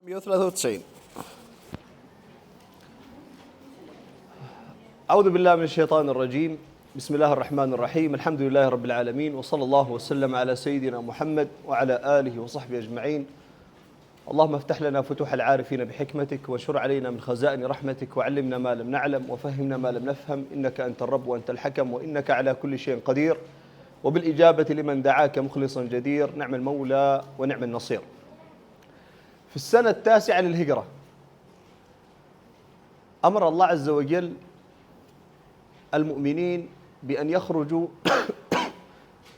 193. أعوذ بالله من الشيطان الرجيم. بسم الله الرحمن الرحيم. الحمد لله رب العالمين، وصلى الله وسلم على سيدنا محمد وعلى آله وصحبه أجمعين. اللهم افتح لنا فتوح العارفين بحكمتك، واشر علينا من خزائن رحمتك، وعلمنا ما لم نعلم، وفهمنا ما لم نفهم، إنك أنت الرب وأنت الحكم، وإنك على كل شيء قدير، وبالإجابة لمن دعاك مخلصا جدير. نعم المولى ونعم النصير. في السنة 9 للهجرة أمر الله عز وجل المؤمنين بأن يخرجوا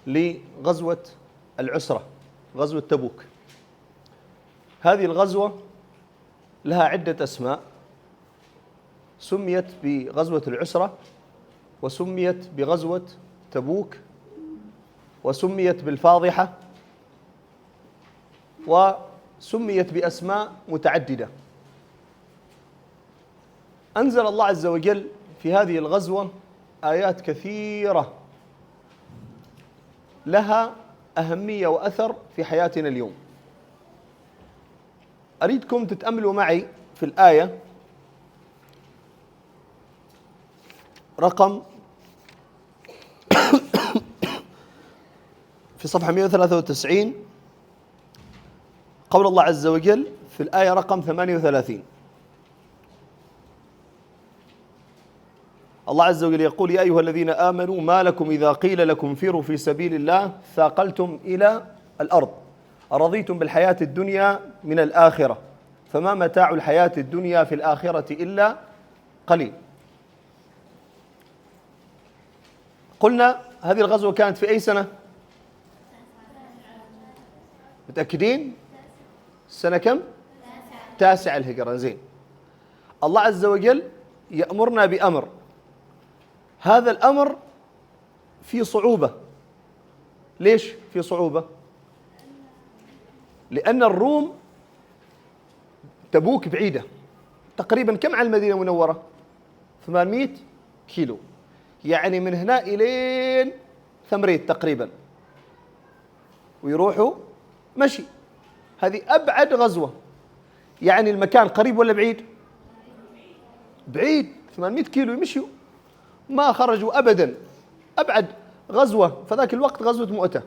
لغزوة العسرة، غزوة تبوك. هذه الغزوة لها عدة أسماء، سميت بغزوة العسرة، وسميت بغزوة تبوك، وسميت بالفاضحة، وسميت بأسماء متعددة. أنزل الله عز وجل في هذه الغزوة آيات كثيرة لها أهمية وأثر في حياتنا اليوم. أريدكم تتأملوا معي في الآية رقم في صفحة 193، قول الله عز وجل في الآية رقم 38. الله عز وجل يقول: يا أيها الذين آمنوا ما لكم إذا قيل لكم انفروا في سبيل الله ثاقلتم إلى الأرض أرضيتم بالحياة الدنيا من الآخرة فما متاع الحياة الدنيا في الآخرة إلا قليل. قلنا هذه الغزوة كانت في أي سنة؟ متأكدين؟ السنة كم؟ 9 الهجرة. زين. الله عز وجل يأمرنا بأمر، هذا الأمر في صعوبة. ليش في صعوبة؟ لأن الروم تبوك بعيدة تقريبا كم عن المدينة المنورة؟ 800 كيلو، يعني من هنا إلين ثمريت تقريبا، ويروحوا مشي. هذه أبعد غزوة. يعني المكان قريب ولا بعيد؟ بعيد، 800 كيلو يمشوا، ما خرجوا أبدا. أبعد غزوة فذاك الوقت غزوة مؤتة،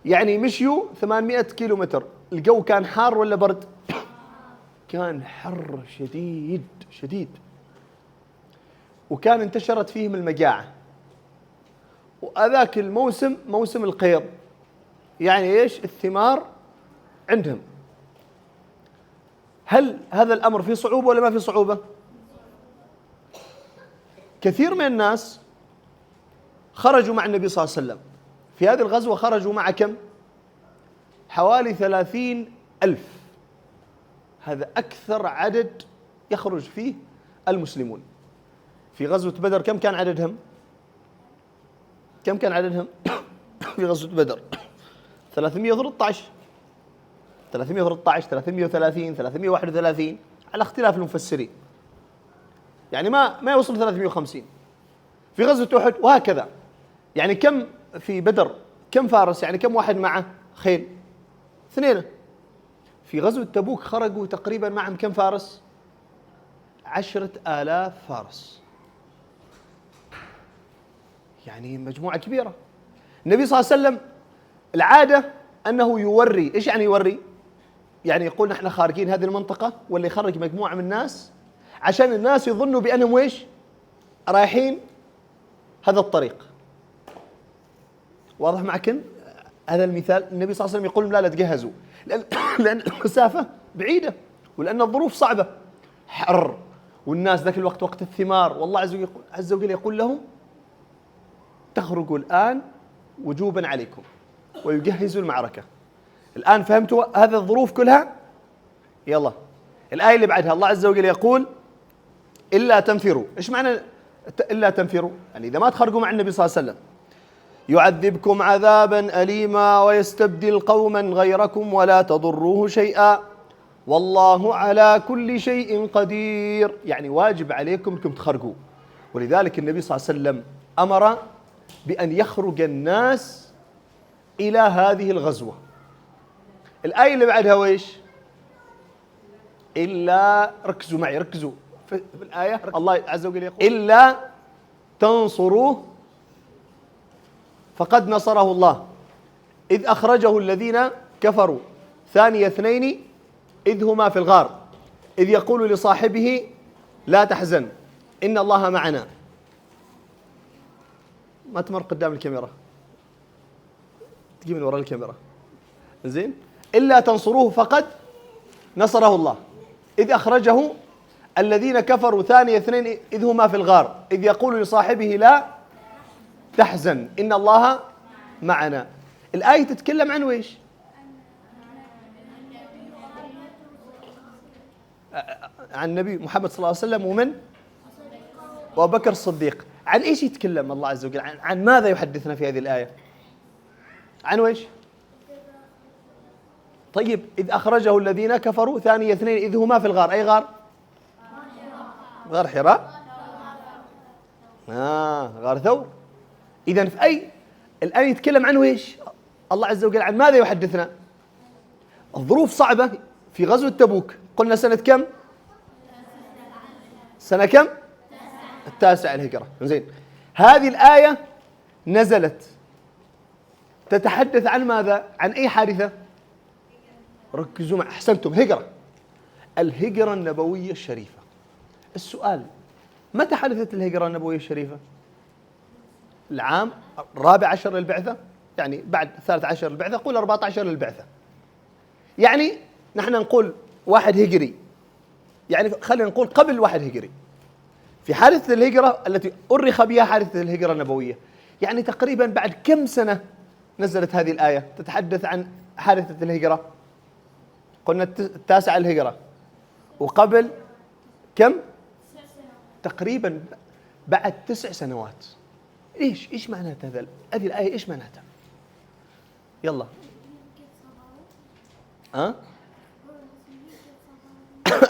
يعني مشيوا 800 كيلو متر. الجو كان حار ولا برد؟ كان حر شديد شديد، وكان انتشرت فيهم المجاعة. وأذاك الموسم موسم القيض، يعني إيش؟ الثمار عندهم. هل هذا الأمر فيه صعوبة ولا ما فيه صعوبة؟ كثير من الناس خرجوا مع النبي صلى الله عليه وسلم في هذه الغزوة. خرجوا مع كم؟ حوالي 30,000. هذا أكثر عدد يخرج فيه المسلمون. في غزوة بدر كم كان عددهم؟ كم كان عددهم في غزوة بدر؟ 313 330 331 على اختلاف المفسرين، يعني ما يوصل 350. في غزوة أحد وهكذا. يعني كم في بدر؟ كم فارس؟ يعني كم واحد معه خيل؟ 2. في غزوة تبوك خرجوا تقريبا معهم كم فارس؟ 10,000 فارس، يعني مجموعة كبيرة. النبي صلى الله عليه وسلم العادة أنه يوري. إيش يعني يوري؟ يعني يقول نحن خارجين هذه المنطقة، ولا يخرج مجموعة من الناس عشان الناس يظنوا بأنهم إيش؟ رايحين هذا الطريق. واضح معكم هذا المثال؟ النبي صلى الله عليه وسلم يقول لا تجهزوا، لأن المسافة بعيدة، ولأن الظروف صعبة، حر، والناس ذاك الوقت وقت الثمار. والله عز وجل يقول لهم تخرجوا الآن وجوبا عليكم، ويجهزوا المعركة. الآن فهمتوا هذه الظروف كلها؟ يلا الآية اللي بعدها الله عز وجل يقول إلا تنفروا. إيش معنى إلا تنفروا؟ يعني إذا ما تخرجوا مع النبي صلى الله عليه وسلم يعذبكم عذابا أليما ويستبدل قوما غيركم ولا تضروه شيئا والله على كل شيء قدير. يعني واجب عليكم أنكم تخرجوا. ولذلك النبي صلى الله عليه وسلم أمر بأن يخرج الناس إلى هذه الغزوة. الآية اللي بعدها وإيش؟ إلا، ركزوا معي ركزوا في الآية، الله عز وجل يقول إلا تنصروه فقد نصره الله إذ أخرجه الذين كفروا ثاني اثنين إذ هما في الغار إذ يقول لصاحبه لا تحزن إن الله معنا. ما تمر قدام الكاميرا، تجي من وراء الكاميرا. زين. إلا تنصروه فقد نصره الله إذ أخرجه الذين كفروا ثاني اثنين إذ هما في الغار إذ يقول لصاحبه لا تحزن إن الله معنا. الآية تتكلم عن ويش؟ عن النبي محمد صلى الله عليه وسلم ومن؟ وأبو بكر الصديق. عن إيش يتكلم الله عز وجل؟ عن ماذا يحدثنا في هذه الآية؟ عن ويش؟ طيب إذ أخرجه الذين كفروا ثاني اثنين إذ هما في الغار، أي غار؟ غار حراء؟ غار ثور. إذن في أي الآن يتكلم عن ويش؟ الله عز وجل عن ماذا يحدثنا؟ الظروف صعبة في غزوة تبوك. قلنا سنة كم؟ سنة كم؟ التاسع الهجرة. زين. هذه الآية نزلت تتحدث عن ماذا؟ عن أي حادثة؟ ركزوا مع، أحسنتم، هجرة، الهجرة النبوية الشريفة. السؤال: متى حدثت الهجرة النبوية الشريفة؟ العام 14 للبعثة، يعني بعد 13 للبعثة، قول 14 للبعثة. يعني نحن نقول 1 هجري، يعني خلينا نقول قبل 1 هجري، في حادثة الهجرة التي أرخ بها حادثة الهجرة النبوية. يعني تقريبا بعد كم سنة نزلت هذه الآية تتحدث عن حادثة الهجرة؟ قلنا التاسع الهجرة، وقبل كم؟ تقريبا بعد 9 سنوات. إيش معنات هذه الآية؟ إيش معناتها؟ يلا.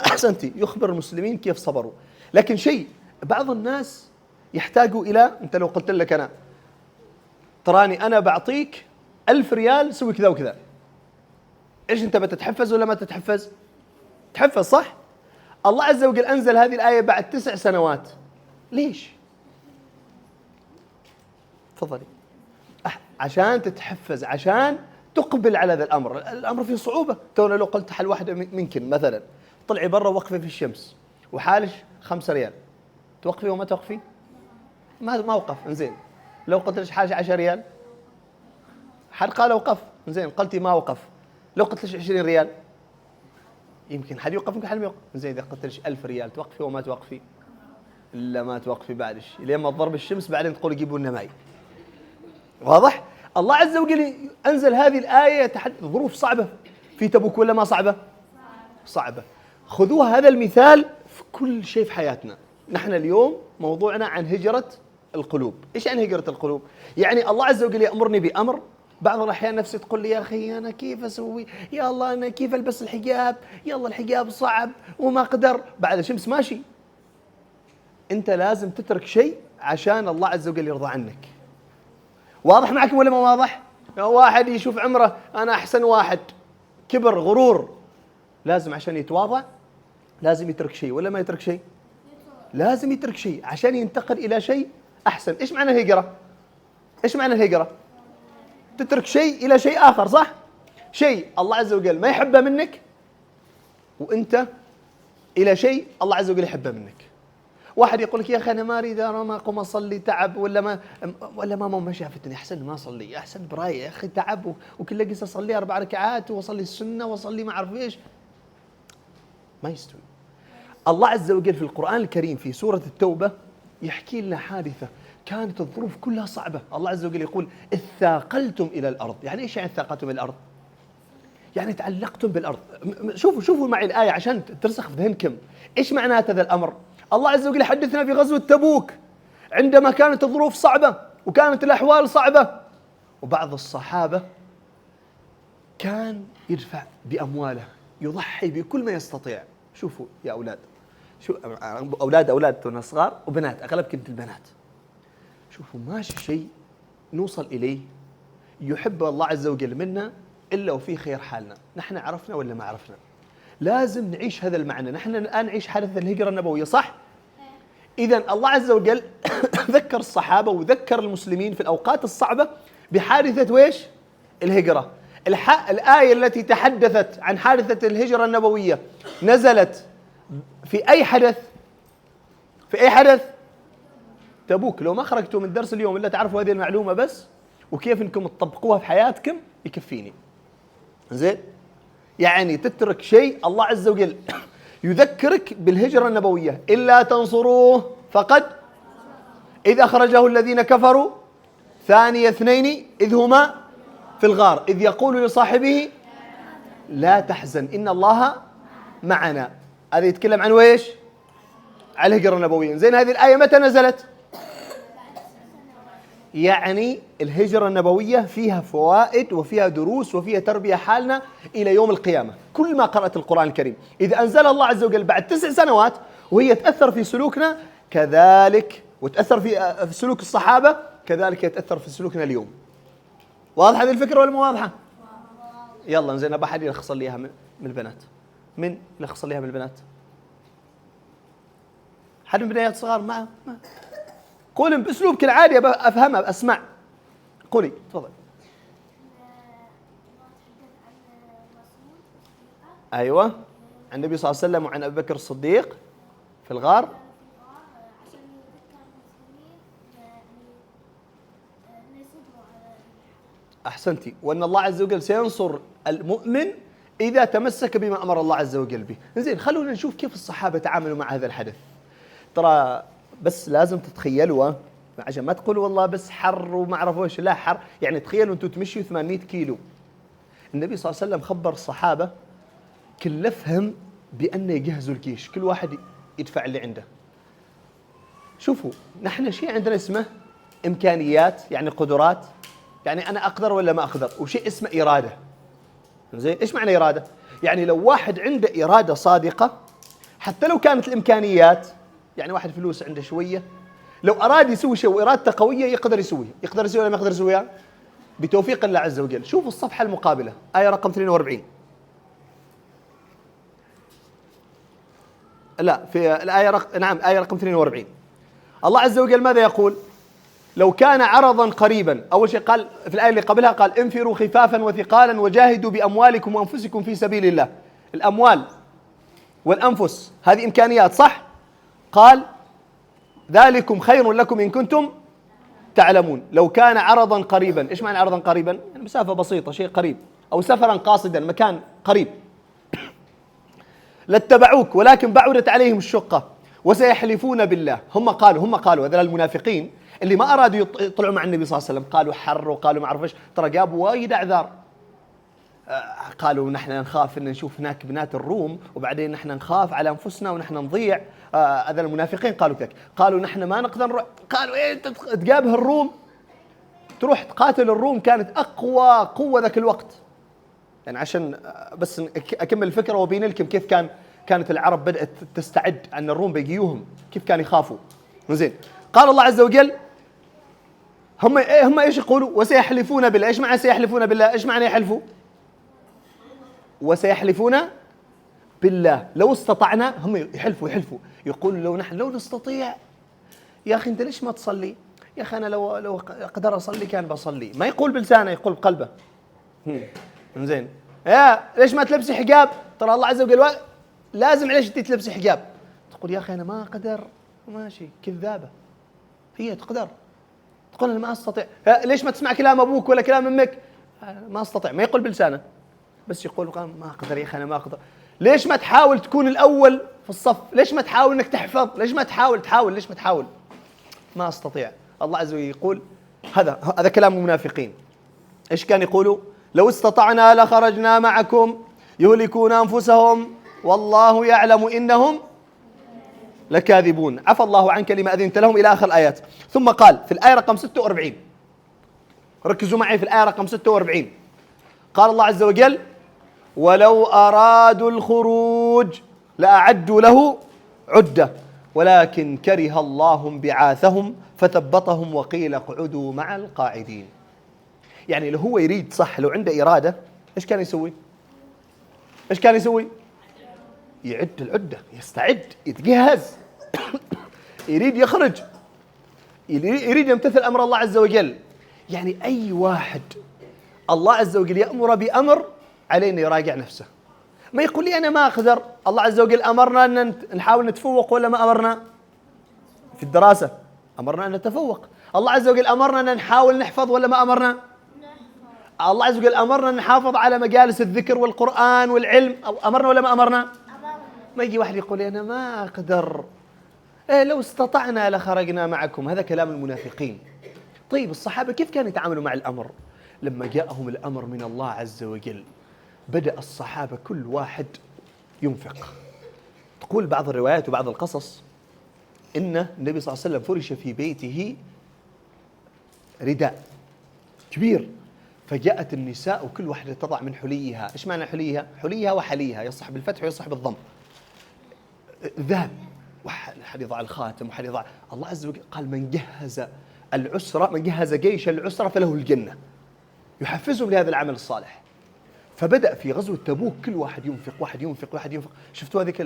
أحسنتي، يخبر المسلمين كيف صبروا. لكن شيء، بعض الناس يحتاجوا إلى، أنت لو قلت لك أنا تراني أنا بعطيك 1000 ريال سوي كذا وكذا، إيش أنت بتتحفز ولا ما تتحفز؟ تحفز، صح؟ الله عز وجل أنزل هذه الآية بعد 9 سنوات. ليش؟ تفضلي. عشان تتحفز، عشان تقبل على هذا الأمر. الأمر فيه صعوبة. تونا لو قلت حل واحدة منكن مثلا طلعي برا وقفي في الشمس وحالش 5 ريال، توقفي وما توقفي؟ ما وقف. إنزين. لو قلت لك حالش 10 ريال، حد قال وقف. إنزين، قلتي ما وقف. لو قلت لك 20 ريال، يمكن حد يوقف، يمكن حد ما يوقف. إنزين، إذا قلت لك 1000 ريال، توقفي وما توقفي؟ إلا ما توقفي بعدش لين ما تضرب الشمس، بعدين تقول جيبوا لنا ماي. واضح؟ الله عز وجل أنزل هذه الآية تحدث ظروف صعبة في تبوك ولا ما صعبة؟ صعبة. خذوها هذا المثال في كل شيء في حياتنا. نحن اليوم موضوعنا عن هجرة القلوب. إيش يعني هجرة القلوب؟ يعني الله عز وجل يأمرني بأمر، بعض الأحيان نفسي تقول لي يا أخي أنا كيف أسوي؟ يا الله أنا كيف ألبس الحجاب؟ يلا الحجاب صعب وما أقدر. بعد الشمس ماشي. أنت لازم تترك شيء عشان الله عز وجل يرضى عنك. واضح معكم ولا ما واضح؟ واحد يشوف عمره أنا أحسن واحد، كبر، غرور، لازم عشان يتواضع لازم يترك شيء ولا ما يترك شيء؟ لازم يترك شيء عشان ينتقل إلى شيء أحسن. إيش معنى الهجرة؟ إيش معنى الهجرة؟ تترك شيء إلى شيء آخر، صح؟ شيء الله عز وجل ما يحبه منك، وأنت إلى شيء الله عز وجل يحبه منك. واحد يقول لك يا أخي أنا ما أريد، أنا ما أقوم أصلي، تعب، ولا ما شافتني، أحسن ما أصلي، أحسن براي يا أخي، تعب، وكل قصة أصلي 4 ركعات وأصلي السنة وأصلي ما أعرف إيش. ما يستوي. الله عز وجل في القرآن الكريم في سورة التوبة يحكي لنا حادثة كانت الظروف كلها صعبة. الله عز وجل يقول اثاقلتم إلى الأرض. يعني إيش يعني اثاقلتم إلى الأرض؟ يعني تعلقتم بالأرض. شوفوا معي الآية عشان ترسخ في ذهنكم. إيش معنات هذا الأمر؟ الله عز وجل حدثنا في غزوة تبوك عندما كانت الظروف صعبة وكانت الأحوال صعبة، وبعض الصحابة كان يدفع بأمواله، يضحي بكل ما يستطيع. شوفوا يا أولاد، أولاد صغار وبنات، أغلب كنت البنات. شوفوا ماشي شيء نوصل إليه يحب الله عز وجل منا إلا وفيه خير حالنا. نحن عرفنا ولا ما عرفنا؟ لازم نعيش هذا المعنى. نحن الآن نعيش حدث الهجرة النبوية، صح؟ إذن الله عز وجل ذكر الصحابة وذكر المسلمين في الأوقات الصعبة بحادثة ويش؟ الهجرة. الآية التي تحدثت عن حادثة الهجرة النبوية نزلت في أي حدث؟ في أي حدث؟ تبوك. لو ما خرجتوا من الدرس اليوم إلا تعرفوا هذه المعلومة بس وكيف إنكم تطبقوها في حياتكم يكفيني. زين؟ يعني تترك شيء الله عز وجل يذكرك بالهجرة النبوية، إلا تنصروه فقد إذ أخرجه الذين كفروا ثاني اثنين إذ هما في الغار إذ يقول لصاحبه لا تحزن إن الله معنا. هذا يتكلم عن ويش؟ على الهجرة النبوية. زين، هذه الآية متى نزلت؟ يعني الهجرة النبوية فيها فوائد وفيها دروس وفيها تربية حالنا إلى يوم القيامة. كل ما قرأت القرآن الكريم إذا أنزل الله عز وجل بعد 9 سنوات وهي تأثر في سلوكنا كذلك، وتأثر في سلوك الصحابة كذلك يتأثر في سلوكنا اليوم. واضحة هذه الفكرة ولا مو واضحة؟ يلا زين، أبا حد يلخص لي إياها من البنات. من يلخص لي إياها من البنات؟ حد من البنات صغار معه؟ قولي بأسلوبك العادي أفهمها أسمع. قولي تفضل. أيوة، عن النبي صلى الله عليه وسلم وعن أبي بكر الصديق في الغار. أحسنتي. وأن الله عز وجل سينصر المؤمن إذا تمسك بما أمر الله عز وجل به. زين، خلونا نشوف كيف الصحابة تعاملوا مع هذا الحدث. ترى بس لازم تتخيلوا عشان ما تقولوا والله بس حر وما اعرف ايش. لا، حر يعني تخيلوا انتم تمشوا 800 كيلو. النبي صلى الله عليه وسلم خبر الصحابه كلفهم بان يجهزوا الجيش، كل واحد يدفع اللي عنده. شوفوا، نحن شيء عندنا اسمه امكانيات، يعني قدرات، يعني انا اقدر ولا ما اقدر، وشيء اسمه اراده. زين، ايش معنى اراده؟ يعني لو واحد عنده اراده صادقه حتى لو كانت الامكانيات، يعني واحد فلوس عنده شويه، لو أراد يسوي شيء وإرادته قوية يقدر يسويه. يقدر يسويه ولا ما يقدر يسويه؟ بتوفيق الله عز وجل. شوفوا الصفحة المقابلة، آية رقم 42. لا، في الآية نعم، آية رقم 42. الله عز وجل ماذا يقول؟ لو كان عرضا قريبا. أول شيء قال في الآية اللي قبلها قال انفروا خفافا وثقالا وجاهدوا بأموالكم وأنفسكم في سبيل الله. الأموال والأنفس هذه إمكانيات، صح؟ قال ذلكم خير لكم إن كنتم تعلمون. لو كان عرضا قريبا. إيش معنى عرضا قريبا؟ يعني مسافة بسيطة، شيء قريب، أو سفرا قاصدا، مكان قريب. لاتبعوك ولكن بعدت عليهم الشقة وسيحلفون بالله. هم قالوا هذول المنافقين اللي ما أرادوا يطلعوا مع النبي صلى الله عليه وسلم، قالوا حر وقالوا ما أعرف إيش، ترى جابوا وايد أعذار. قالوا نحن نخاف ان نشوف هناك بنات الروم وبعدين نحن نخاف على انفسنا ونحن نضيع. هذا المنافقين قالوا كذا. قالوا نحن ما نقدر نروح. قالوا ايه انت تقابه الروم، تروح تقاتل الروم، كانت اقوى قوه ذاك الوقت. يعني عشان بس اكمل الفكره وابين لكم كيف كانت العرب بدات تستعد ان الروم بيجيوهم، كيف كانوا يخافوا. زين، قال الله عز وجل هم ايش يقولوا؟ وسيحلفون بالله. ايش معنى سيحلفون بالله؟ ايش معنى يحلفوا؟ وسيحلفون بالله لو استطعنا. هم يحلفوا يقولوا لو نستطيع. يا أخي أنت ليش ما تصلي؟ يا أخي أنا لو أقدر أصلي كان بصلي. ما يقول بلسانه، يقول بقلبه. زين، يا ليش ما تلبسي حجاب؟ ترى الله عز وجل لازم عليش أنت تلبسي حجاب. تقول يا أخي أنا ما أقدر. ماشي، كذابة. هي تقدر، تقول أنا ما أستطيع. ليش ما تسمع كلام أبوك ولا كلام أمك؟ ما أستطيع. ما يقول بلسانه، بس يقول ما أقدر يا أخي أنا ما أقدر. ليش ما تحاول تكون الأول في الصف؟ ليش ما تحاول إنك تحفظ؟ ليش ما تحاول؟ ليش ما تحاول؟ ما أستطيع. الله عز وجل يقول هذا كلام المنافقين. إيش كان يقولوا؟ لو استطعنا لخرجنا معكم يهلكون أنفسهم والله يعلم إنهم لكاذبون. عفى الله عنك لما أذنت لهم إلى آخر الآيات. ثم قال في الآية رقم 46، ركزوا معي في الآية رقم 46، قال الله عز وجل ولو أرادوا الخروج لأعدوا له عدة ولكن كره الله بعاثهم فثبطهم وقيل اقعدوا مع القاعدين. يعني لو هو يريد صح، لو عنده إرادة، إيش كان يسوي؟ يعد العدة، يستعد، يتجهز يريد يخرج، يريد يمتثل أمر الله عز وجل. يعني أي واحد الله عز وجل يأمر بأمر علينا يراجع نفسه، ما يقول لي أنا ما أقدر. الله عز وجل أمرنا أن نحاول نتفوق ولا ما أمرنا؟ في الدراسة أمرنا أن نتفوق. الله عز وجل أمرنا أن نحاول نحفظ ولا ما أمرنا؟ الله عز وجل أمرنا أن نحافظ على مجالس الذكر والقرآن والعلم، أمرنا ولا ما أمرنا؟ ما يجي واحد يقول لي أنا ما أقدر، لو استطعنا لخرجنا معكم. هذا كلام المنافقين. طيب الصحابة كيف كانوا يتعاملوا مع الأمر؟ لما جاءهم الأمر من الله عز وجل بدأ الصحابة كل واحد ينفق. تقول بعض الروايات وبعض القصص إن النبي صلى الله عليه وسلم فرش في بيته رداء كبير، فجاءت النساء وكل واحدة تضع من حليها. إيش معنى حليها؟ حليها وحليها، يصح بالفتح ويصح بالضم. ذهب، وحد يضع الخاتم، وحد يضع. الله عز وجل قال من جهز العسرة، من جهز جيش العسرة فله الجنة، يحفزهم لهذا العمل الصالح. فبدأ في غزوة تبوك كل واحد ينفق، واحد ينفق، واحد ينفق. شفتوا هذيك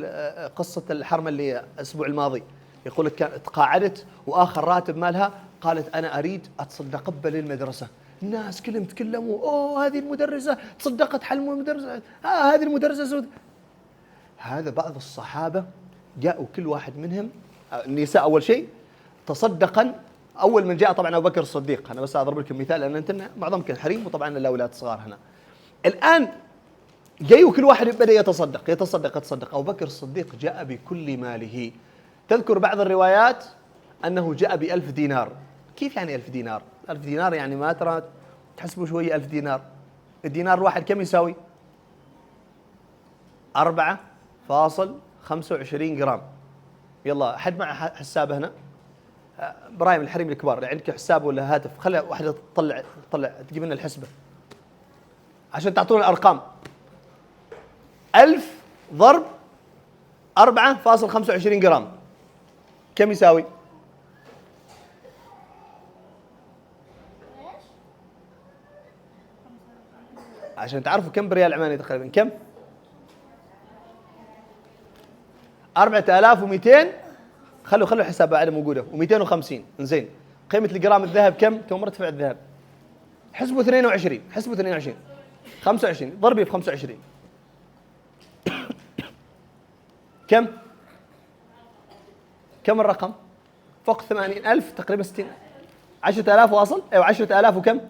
قصة الحرمة اللي الأسبوع الماضي يقول لك كانت تقاعدت وآخر راتب مالها قالت أنا أريد أتصدق قبل المدرسة. الناس كلهم تكلموا، أوه هذه المدرسة تصدقت، حلموا المدرسة، هذه المدرسة سود. هذا بعض الصحابة جاءوا كل واحد منهم، النساء أول شيء تصدقا. أول من جاء طبعا أبو بكر الصديق. أنا بس أضرب لكم مثال لأن أنتم معظمكم حريم وطبعا الأولاد صغار هنا. الآن جاي وكل واحد بدأ يتصدق. أبو بكر الصديق جاء بكل ماله. تذكر بعض الروايات أنه جاء ب1000 دينار. كيف يعني 1000 دينار؟ 1000 دينار يعني ما ترى تحسبوا شوية. 1000 دينار، الدينار الواحد كم يساوي؟ 4.25 جرام. يلا حد مع حساب هنا؟ برايم الحريم الكبار عندك حساب ولا هاتف؟ خلي واحدة تطلع تجيب لنا الحسبة عشان تعطونا الأرقام. 1000 ضرب 4.25 جرام كم يساوي؟ عشان تعرفوا كم بريال عماني تقريبا كم؟ 4200. خلوا الحساب بعد موجوده. و250. زين قيمة الجرام الذهب كم؟ تو مرتفع الذهب. حسبوا 22. 25 ضربي في 25 كم الرقم؟ فوق 80,000 تقريبا 60. 10,000 واصل. ايوه 10,000 وكم؟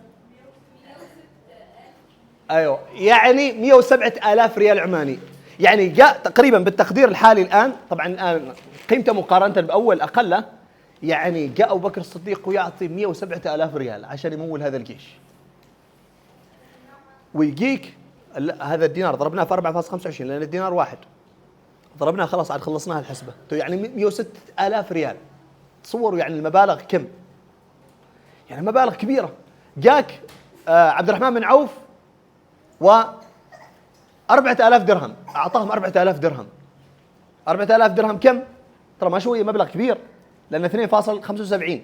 ايوه يعني 107,000 ريال عماني. يعني جاء تقريبا بالتقدير الحالي الان، طبعا الان قيمته مقارنة باول اقله، يعني جاء ابو بكر الصديق ويعطي 107,000 ريال عشان يمول هذا الجيش. ويجيك هذا الدينار ضربناه في 4.25 لان الدينار واحد، ضربناه خلاص عاد خلصناها الحسبة، يعني 106,000 ريال. تصوروا يعني المبالغ كم؟ يعني مبالغ كبيرة. جاك عبد الرحمن بن عوف و 4,000 درهم، أعطاهم 4,000 درهم. 4,000 درهم كم؟ ترى ما شوية، مبلغ كبير لأن 2.75،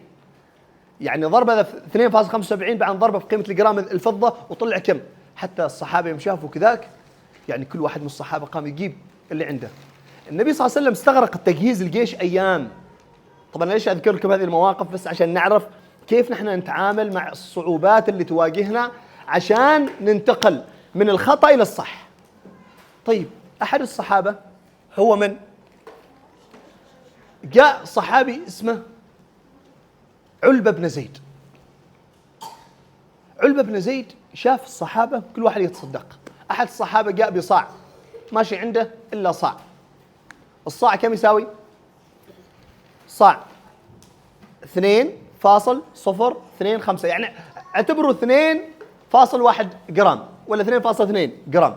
يعني ضربة 2.75 بعد ضربة في قيمة الجرام الفضة وطلع كم؟ حتى الصحابة يوم شافوا كذاك يعني كل واحد من الصحابة قام يجيب اللي عنده. النبي صلى الله عليه وسلم استغرق التجهيز الجيش أيام. طبعا ليش أذكر لكم هذه المواقف؟ بس عشان نعرف كيف نحن نتعامل مع الصعوبات اللي تواجهنا عشان ننتقل من الخطأ إلى الصح. طيب أحد الصحابة هو من؟ جاء صحابي اسمه علبة بن زيد. علبة بن زيد شاف الصحابة كل واحد يتصدق. أحد الصحابة جاء بصاع، ماشي عنده إلا صاع. الصاع كم يساوي؟ صاع 2.025، يعني اعتبروا 2.1 جرام ولا 2.2 جرام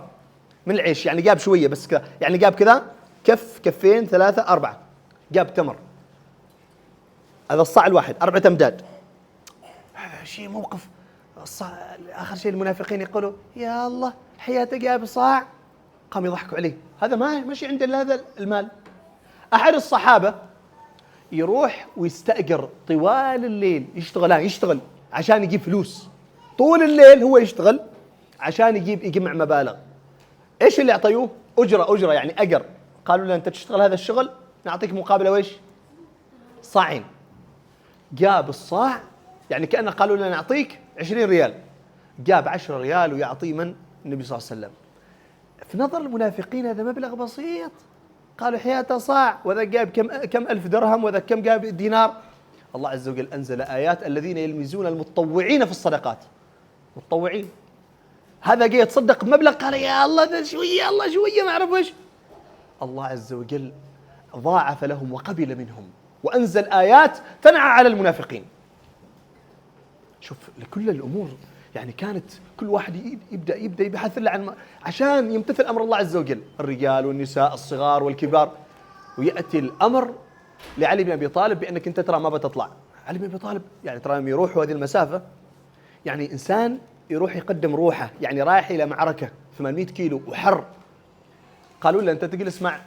من العيش. يعني جاب شوية بس كذا، يعني جاب كذا كف، كفين، 3، 4. جاب تمر، هذا الصاع الواحد 4 أمداد. شيء موقف. آخر شيء المنافقين يقولوا يا الله حياته جاب صاع. قام يضحكوا عليه، هذا ماشي عنده إلا هذا المال. أحد الصحابة يروح ويستأجر طوال الليل، يشتغل عشان يجيب فلوس. طول الليل هو يشتغل عشان يجمع مبالغ. ايش اللي يعطيوه؟ أجرة، يعني أجر. قالوا له أنت تشتغل هذا الشغل نعطيك مقابله ويش؟ صاعين. جاب الصاع، يعني كأنه قالوا له نعطيك 20 ريال، جاب 10 ريال ويعطيه من؟ النبي صلى الله عليه وسلم. في نظر المنافقين هذا مبلغ بسيط، قالوا حياته صاع، وذا جاب كم ألف درهم، وذا كم جاب دينار. الله عز وجل أنزل آيات الذين يلمزون المتطوعين في الصدقات. متطوعين، هذا جاي يتصدق بمبلغ قال يا الله ذا شوية، الله شوية ما أعرف وش. الله عز وجل ضاعف لهم وقبل منهم وأنزل آيات تنعى على المنافقين. شوف لكل الأمور يعني كانت كل واحد يبدأ يبحث له عن عشان يمتثل أمر الله عز وجل، الرجال والنساء الصغار والكبار. ويأتي الأمر لعلي بن أبي طالب بأنك أنت ترى ما بتطلع. علي بن أبي طالب يعني ترى لما يروح هذه المسافة، يعني إنسان يروح يقدم روحه، يعني رايح إلى معركة 800 كيلو وحر، قالوا له أنت تجلس مع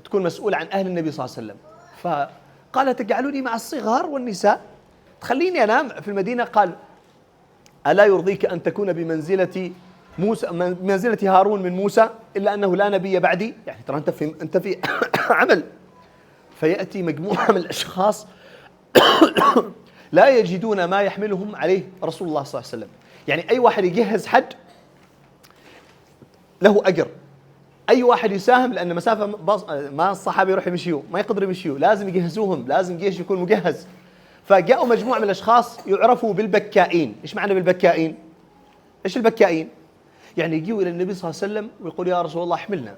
تكون مسؤول عن أهل النبي صلى الله عليه وسلم، فقال تجعلوني مع الصغار والنساء، تخليني أنام في المدينة. قال ألا يرضيك أن تكون بمنزلة موسى، منزلة هارون من موسى، إلا أنه لا نبي بعدي، يعني ترى أنت في عمل. فيأتي مجموعة من الأشخاص لا يجدون ما يحملهم عليه رسول الله صلى الله عليه وسلم. يعني أي واحد يجهز حد له أجر، أي واحد يساهم، لأن مسافة ما الصحابة يروح يمشيوا، ما يقدروا يمشيوا، لازم يجهزوهم، لازم جيش يكون مجهز. فجاءوا مجموعة من الأشخاص يعرفوا بالبكائين. إيش معنى بالبكائين؟ إيش البكائين؟ يعني يجيوا إلى النبي صلى الله عليه وسلم ويقول يا رسول الله احملنا،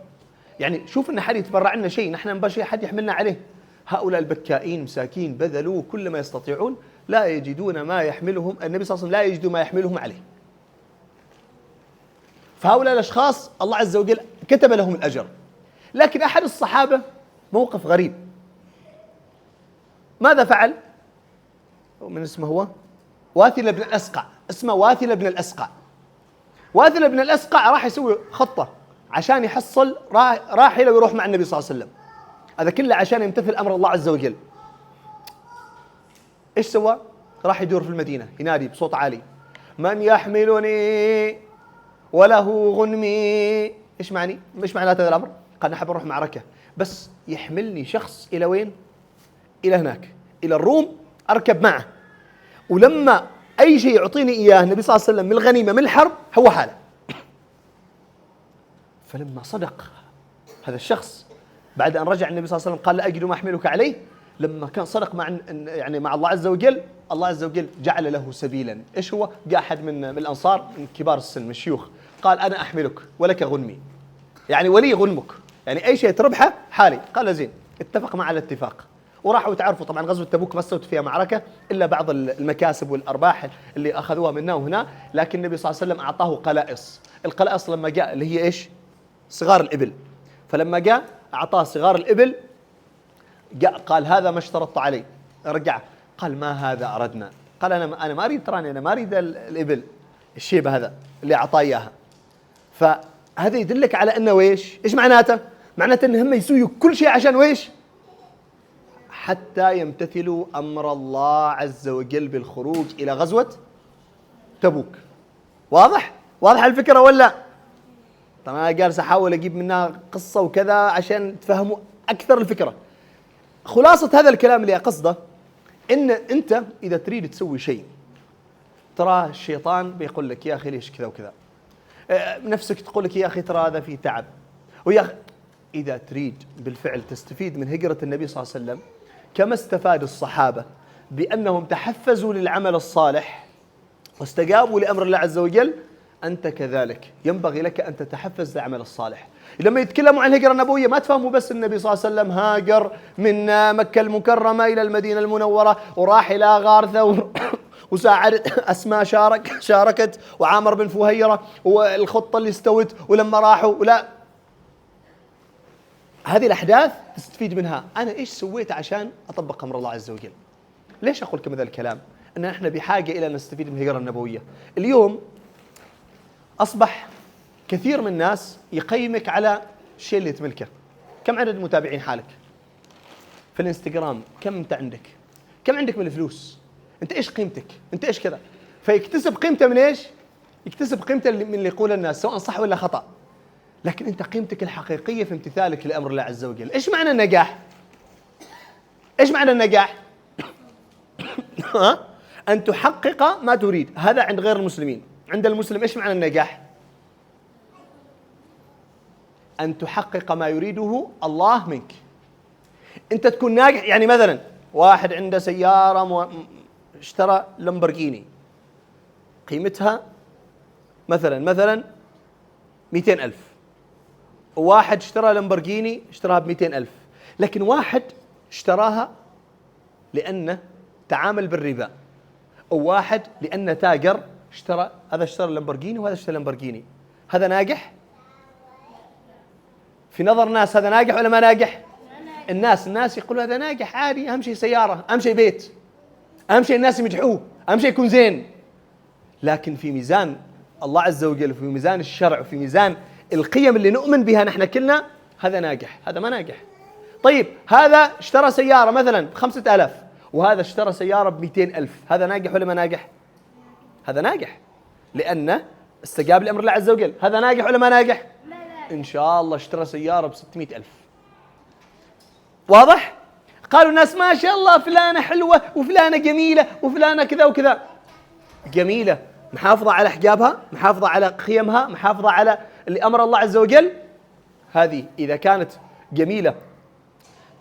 يعني شوف إن حد يتبرع لنا شيء، نحن نبغى شيء حد يحملنا عليه. هؤلاء البكائين مساكين بذلوا كل ما يستطيعون، لا يجدون ما يحملهم، النبي صلى الله عليه وسلم لا يجدوا ما يحملهم عليه. فهؤلاء الأشخاص الله عز وجل كتب لهم الأجر. لكن أحد الصحابة موقف غريب، ماذا فعل؟ من اسمه هو واثلة بن الأسقع، اسمه واثلة بن الأسقع. واثلة بن الأسقع راح يسوي خطة عشان يحصل راحلة ويروح مع النبي صلى الله عليه وسلم، هذا كله عشان يمتثل أمر الله عز وجل. إيش سوى؟ راح يدور في المدينة ينادي بصوت عالي من يحملني وله غنمي. إيش معني؟ إيش معنى هذا الأمر؟ قال نحب نروح معركة، بس يحملني شخص إلى وين؟ إلى هناك، إلى الروم، أركب معه، ولما أي شيء يعطيني إياه النبي صلى الله عليه وسلم من الغنيمة من الحرب هو حاله. فلما صدق هذا الشخص بعد أن رجع النبي صلى الله عليه وسلم قال لا أجد ما أحملك عليه، لما كان صدق مع الله عز وجل، الله عز وجل جعل له سبيلا. إيش هو؟ جاء أحد من الأنصار من كبار السن من الشيوخ قال أنا أحملك ولك غنمي، يعني ولي غنمك، يعني أي شيء تربحه حالي. قال زين، اتفق مع الاتفاق وراحوا. تعرفوا طبعا غزوة تبوك ما سوت فيها معركة إلا بعض المكاسب والأرباح اللي أخذوها منا وهنا، لكن النبي صلى الله عليه وسلم أعطاه قلائص. القلائص لما جاء اللي هي إيش؟ صغار الإبل. فلما جاء أعطاه صغار الإبل، جاء قال هذا ما اشترطت عليه، رجع قال ما هذا أردنا. قال أنا ما أريد، تراني أنا ما أريد الإبل الشيبة هذا اللي أعطاه إياها. فهذا يدلك على أنه إيش معناته؟ معناته أن هم يسوي كل شيء عشان حتى يمتثلوا أمر الله عز وجل بالخروج إلى غزوة تبوك. واضح الفكرة ولا؟ طبعا أنا جالس أحاول أجيب منها قصة وكذا عشان تفهموا أكثر الفكرة. خلاصة هذا الكلام اللي أقصده إن أنت إذا تريد تسوي شيء، ترى الشيطان بيقول لك يا أخي ليش كذا وكذا، نفسك تقول لك يا أخي ترى هذا فيه تعب، إذا تريد بالفعل تستفيد من هجرة النبي صلى الله عليه وسلم كما استفاد الصحابة بأنهم تحفزوا للعمل الصالح واستجابوا لأمر الله عز وجل، أنت كذلك ينبغي لك أن تتحفز للعمل الصالح. لما يتكلموا عن الهجرة النبوية ما تفهموا بس النبي صلى الله عليه وسلم هاجر من مكة المكرمة إلى المدينة المنورة وراح إلى غار ثور وساعد أسماء شاركت وعامر بن فهيرة والخطة اللي استوت ولما راحوا، ولا هذه الأحداث تستفيد منها. أنا إيش سويت عشان أطبق أمر الله عز وجل؟ ليش أقول كم هذا الكلام؟ أن إحنا بحاجة إلى أن نستفيد من الهجرة النبوية. اليوم أصبح كثير من الناس يقيمك على الشيء اللي تملكه. كم عدد متابعين حالك في الانستغرام؟ كم أنت عندك؟ كم عندك من الفلوس؟ أنت إيش قيمتك؟ أنت إيش كذا؟ فيكتسب قيمته من إيش؟ يكتسب قيمته من اللي يقول الناس، سواء صح ولا خطأ. لكن أنت قيمتك الحقيقية في امتثالك لأمر الله عز وجل. إيش معنى النجاح؟ إيش معنى النجاح؟ أن تحقق ما تريد. هذا عند غير المسلمين. عند المسلم إيش معنى النجاح؟ أن تحقق ما يريده الله منك. أنت تكون ناجح. يعني مثلا واحد عنده سيارة اشترى لامبورغيني قيمتها مثلا 200,000، وواحد اشترى لامبورغيني اشتراها ب200,000، لكن واحد اشتراها لأنه تعامل بالربا، وواحد لأنه تاجر اشترى، هذا اشترى لامبورغيني وهذا اشترى لامبورغيني. هذا ناجح؟ في نظر الناس هذا ناجح ولا ما ناجح؟ الناس يقولوا هذا ناجح عادي، أهم شيء سيارة، أهم شيء بيت، أهم شيء الناس يمدحوه، أهم شيء يكون زين. لكن في ميزان الله عز وجل وفي ميزان الشرع وفي ميزان القيم اللي نؤمن بها نحن كلنا، هذا ناجح، هذا ما ناجح. طيب هذا اشترى سيارة مثلا ب5,000 وهذا اشترى سيارة ب200,000، هذا ناجح ولا ما ناجح؟ هذا ناجح لأنه استجاب لأمر الله عز وجل. هذا ناجح ولا ما ناجح؟ إن شاء الله اشترى سيارة ب600,000. واضح؟ قالوا الناس ما شاء الله فلانة حلوة وفلانة جميلة وفلانة كذا وكذا. جميلة محافظة على حجابها، محافظة على قيمها، محافظة على اللي أمر الله عز وجل. هذه إذا كانت جميلة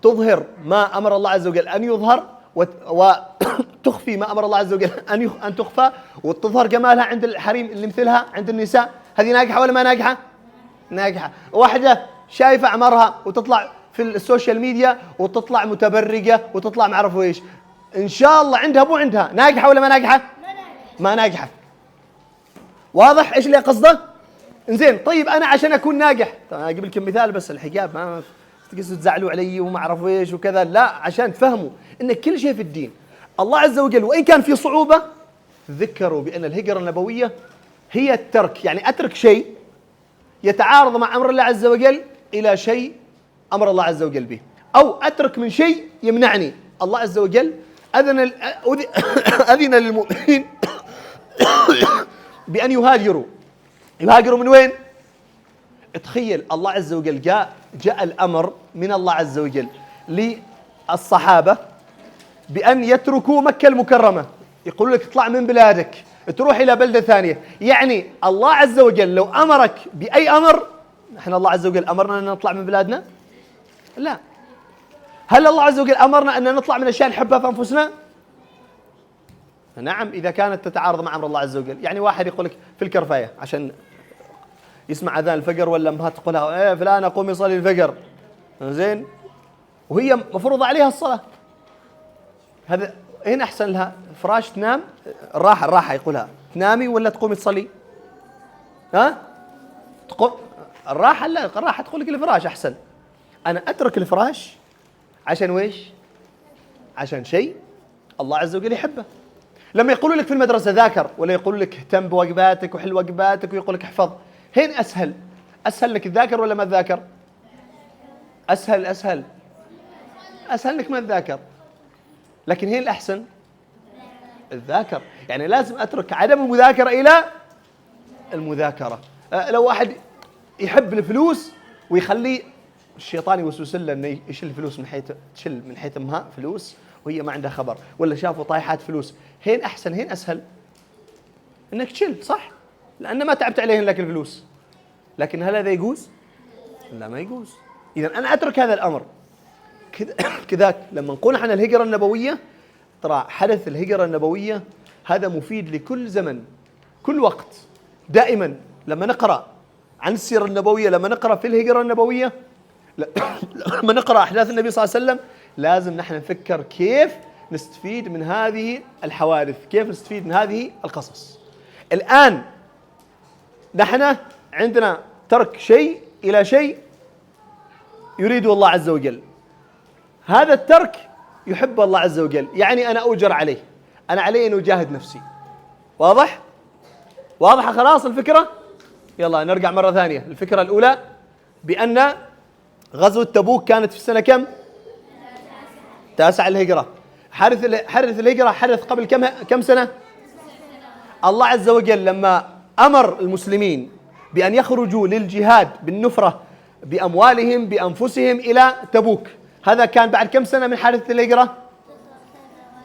تظهر ما أمر الله عز وجل أن يظهر وتخفي ما أمر الله عز وجل أن تخفى، وتظهر جمالها عند الحريم اللي مثلها عند النساء، هذه ناجحة ولا ما ناجحة؟ ناجحة. واحدة شايفة أعمارها وتطلع في السوشيال ميديا وتطلع متبرجة وتطلع ما أعرف إيش، إن شاء الله عندها مو عندها، ناجحة ولا ما ناجحة؟ ما ناجحة. واضح إيش اللي قصده؟ إنزين طيب أنا عشان أكون ناجح، طبعا أجيب لكم مثال بس الحجاب ما تقصوا تزعلوا علي وما أعرف إيش وكذا، لا عشان تفهموا إن كل شيء في الدين الله عز وجل وإن كان في صعوبة ذكروا بأن الهجرة النبوية هي الترك، يعني أترك شيء يتعارض مع أمر الله عز وجل إلى شيء أمر الله عز وجل به، أو أترك من شيء يمنعني. الله عز وجل أذن للمؤمنين بأن يهاجروا من وين؟ تخيل الله عز وجل جاء الأمر من الله عز وجل للصحابة بأن يتركوا مكة المكرمة، يقول لك اطلع من بلادك تروح إلى بلدة ثانية. يعني الله عز وجل لو أمرك بأي أمر، نحن الله عز وجل أمرنا أن نطلع من بلادنا؟ لا. هل الله عز وجل أمرنا أن نطلع من أشياء نحبها في أنفسنا؟ نعم إذا كانت تتعارض مع أمر الله عز وجل. يعني واحد يقول لك في الكرفاية عشان يسمع أذان الفجر ولا أمها تقولها إيه فلان قوم يصلي الفجر، زين، وهي مفروض عليها الصلاة، هذا هنا أحسن لها فراش تنام، الراحة يقولها تنامي ولا تقومي تصلي؟ تقوم الراحة، لا الراحة تقول لك الفراش أحسن. أنا أترك الفراش عشان ويش؟ عشان شيء الله عز وجل يحبه. لما يقولوا لك في المدرسة ذاكر ولا يقولوا لك اهتم بواجباتك وحل واجباتك ويقول لك احفظ، هين أسهل لك تذاكر ولا ما تذاكر؟ أسهل لك ما تذاكر، لكن هين الأحسن الذاكر. يعني لازم أترك عدم المذاكرة إلى المذاكرة. لو واحد يحب الفلوس ويخليه الشيطان يوسوس له انه يشيل الفلوس من حيث امها فلوس وهي ما عندها خبر، ولا شافوا طايحات فلوس، هين احسن هين اسهل انك تشيل، صح؟ لان ما تعبت عليهن لك الفلوس. لكن هل هذا يجوز؟ لا ما يجوز. اذا انا اترك هذا الامر كذاك. لما نقول عن الهجرة النبوية، ترى حدث الهجرة النبوية هذا مفيد لكل زمن كل وقت. دائما لما نقرأ عن السيرة النبوية، لما نقرأ في الهجرة النبوية، لما نقرأ أحداث النبي صلى الله عليه وسلم، لازم نحن نفكر كيف نستفيد من هذه الحوادث، كيف نستفيد من هذه القصص. الآن نحن عندنا ترك شيء إلى شيء يريده الله عز وجل. هذا الترك يحب الله عز وجل، يعني أنا أؤجر عليه، أنا علي أن أجاهد نفسي. واضحة خلاص الفكرة؟ يلا نرجع مرة ثانية. الفكرة الأولى بأن غزوة تبوك كانت في السنة كم؟ 9 الهجرة. حدث الهجرة حدث قبل كم سنة؟ الله عز وجل لما أمر المسلمين بأن يخرجوا للجهاد بالنفرة بأموالهم بأنفسهم إلى تبوك. هذا كان بعد كم سنة من حادثة الهجرة؟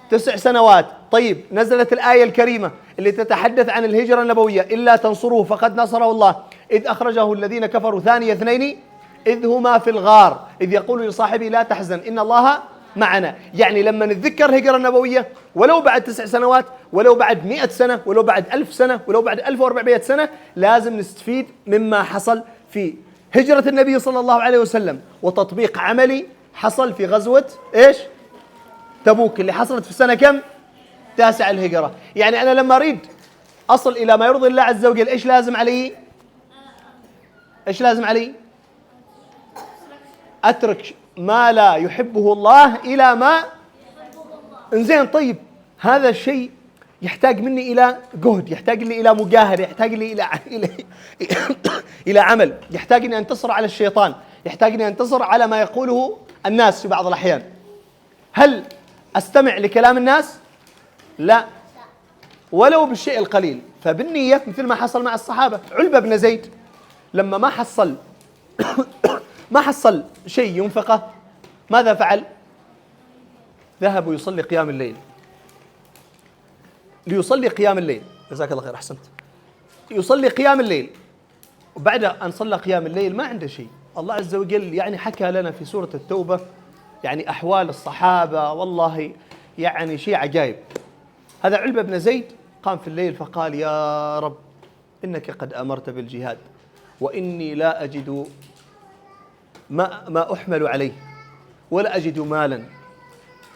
9 سنوات. طيب نزلت الآية الكريمة اللي تتحدث عن الهجرة النبوية: إلا تنصروه فقد نصره الله إذ أخرجه الذين كفروا ثاني اثنين إذ هما في الغار إذ يقول لصاحبه لا تحزن إن الله معنا. يعني لما نتذكر الهجرة النبوية ولو بعد 9 سنوات، ولو بعد 100 سنة، ولو بعد 1000 سنة، ولو بعد 1400 سنة، لازم نستفيد مما حصل في هجرة النبي صلى الله عليه وسلم وتطبيق عملي حصل في غزوة إيش؟ تبوك، اللي حصلت في سنة كم؟ 9 الهجرة. يعني أنا لما أريد أصل إلى ما يرضي الله عز وجل إيش لازم علي؟ إيش لازم علي؟ أترك ما لا يحبه الله إلى ما إنزين. طيب هذا الشيء يحتاج مني إلى جهد، يحتاج لي إلى مجاهدة، يحتاج لي إلى عمل، يحتاج أن أنتصر على الشيطان، يحتاج أن أنتصر على ما يقوله الناس في بعض الأحيان. هل أستمع لكلام الناس؟ لا، ولو بالشيء القليل. فبالنية مثل ما حصل مع الصحابة. علبة بن زيد لما ما حصل شيء ينفقه، ماذا فعل؟ ذهب يصلي قيام الليل، ليصلي قيام الليل. جزاك الله خير، أحسنت. يصلي قيام الليل، وبعد أن صلى قيام الليل ما عنده شيء. الله عز وجل يعني حكى لنا في سورة التوبة يعني أحوال الصحابة، والله يعني شيء عجائب. هذا علبة بن زيد قام في الليل فقال: يا رب إنك قد أمرت بالجهاد وإني لا أجد ما أحمل عليه ولا أجد مالا،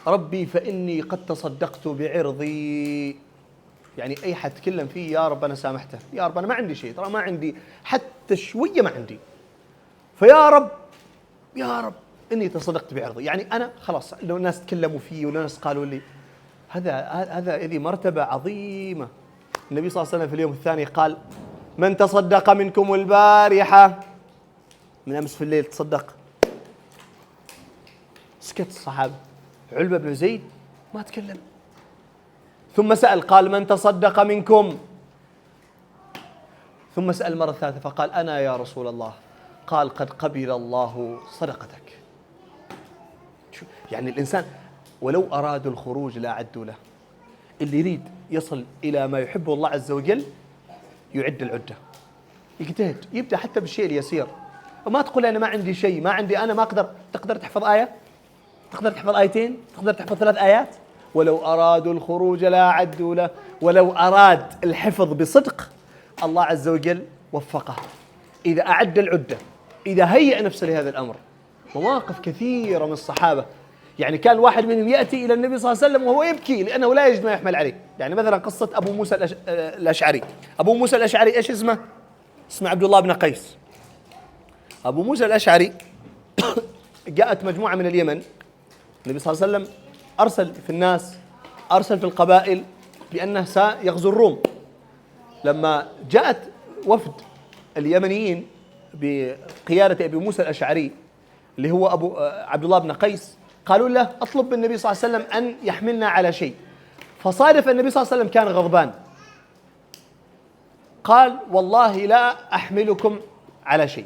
ربي فإني قد تصدقت بعرضي. يعني أي حد تكلم فيه يا رب أنا سامحته، يا رب أنا ما عندي شيء، ترى ما عندي حتى شوية، ما عندي، فيا رب يا رب إني تصدقت بعرضي. يعني أنا خلاص، لو الناس تكلموا فيه وناس قالوا لي هذه مرتبة عظيمة. النبي صلى الله عليه وسلم في اليوم الثاني قال: من تصدق منكم البارحة، من أمس في الليل تصدق. سكت الصحابة. علبة بن زيد ما تكلم. ثم سأل قال: من تصدق منكم؟ ثم سأل مرة ثالثة فقال: أنا يا رسول الله. قال: قد قبل الله صدقتك. يعني الإنسان ولو أرادوا الخروج لا أعدوا له. اللي يريد يصل إلى ما يحبه الله عز وجل يعد العدة، يجتهد، يبدأ حتى بالشيء اليسير. وما تقول أنا ما عندي شيء، ما عندي، أنا ما أقدر. تقدر تحفظ آية، تقدر تحفظ آيتين، تقدر تحفظ 3 آيات. ولو أرادوا الخروج لا أعدوا له. ولو أراد الحفظ بصدق الله عز وجل وفقه، إذا أعد العدة، إذا هيأ نفسه لهذا الأمر. مواقف كثيرة من الصحابة، يعني كان واحد منهم يأتي إلى النبي صلى الله عليه وسلم وهو يبكي لأنه لا يجد ما يحمل عليه. يعني مثلا قصة أبو موسى الأشعري. أبو موسى الأشعري إيش اسمه؟ اسمه عبد الله بن قيس. أبو موسى الأشعري جاءت مجموعة من اليمن، النبي صلى الله عليه وسلم أرسل في الناس، أرسل في القبائل بأنه سيغزو الروم. لما جاءت وفد اليمنيين بقيادة أبي موسى الأشعري اللي هو أبو عبد الله بن قيس، قالوا له: أطلب من النبي صلى الله عليه وسلم أن يحملنا على شيء. فصادف النبي صلى الله عليه وسلم كان غضبان، قال: والله لا أحملكم على شيء.